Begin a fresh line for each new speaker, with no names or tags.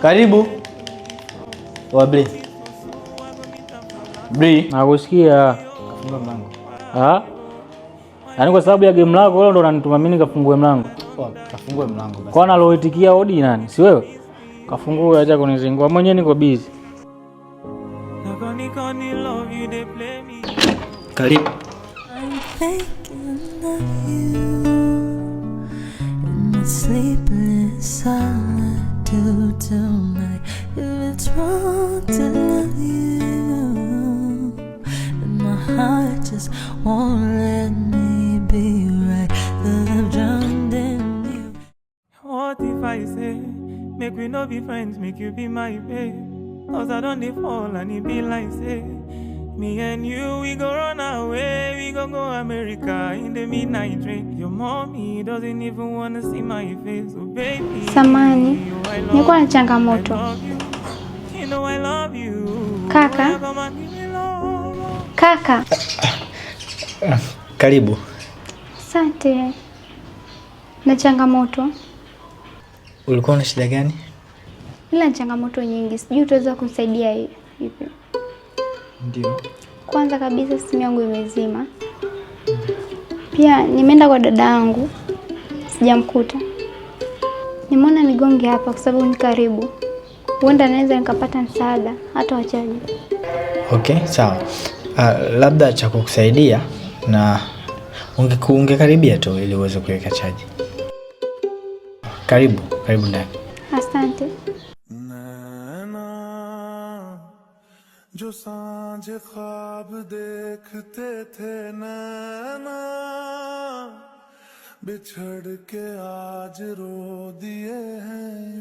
Karibu. Wabli. Bri.
Nakusikia.
Kafunga mlango.
Yaani kwa sababu ya game lako wewe ndo unanituma mimi kafungue mlango.
Kafungue mlango basi.
Kwa aloitikia hodi nani? Si wewe? Kafungue, acha kunizingua. Mwenyewe niko busy.
Karibu.
Sleepless solitude tonight. If it's wrong to love you, and my heart just won't let me be right. 'Cause I've drowned in you.
What if I say, make we no be friends, make you be my babe? 'Cause I don't fall and it be like say, me and you, we go run away, we go America in the midnight train. Your mommy doesn't even wanna see my face, so baby.
Samani, niko na changamoto.
You know I love you.
Kaka. Kaka.
Karibu.
Asante. Na changamoto.
Ulikuwa na shida gani?
Ila changamoto nyingi. Sijui utaweza kunisaidia hivi.
Ndio.
Kwanza kabisa simu yangu imezima. Pia nimeenda kwa dada yangu. Sijamkuta. Nimeona nigonge hapa kwa sababu ni karibu. Huenda naweza nikapata msaada hata wachaji.
Okay, sawa. Labda cha kukusaidia na ungekaribia tu ili uweze kuweka chaji. Karibu ndani.
Asante.
जो सांझ ख्वाब देखते थे नैना बिछड़ के आज रो दिए हैं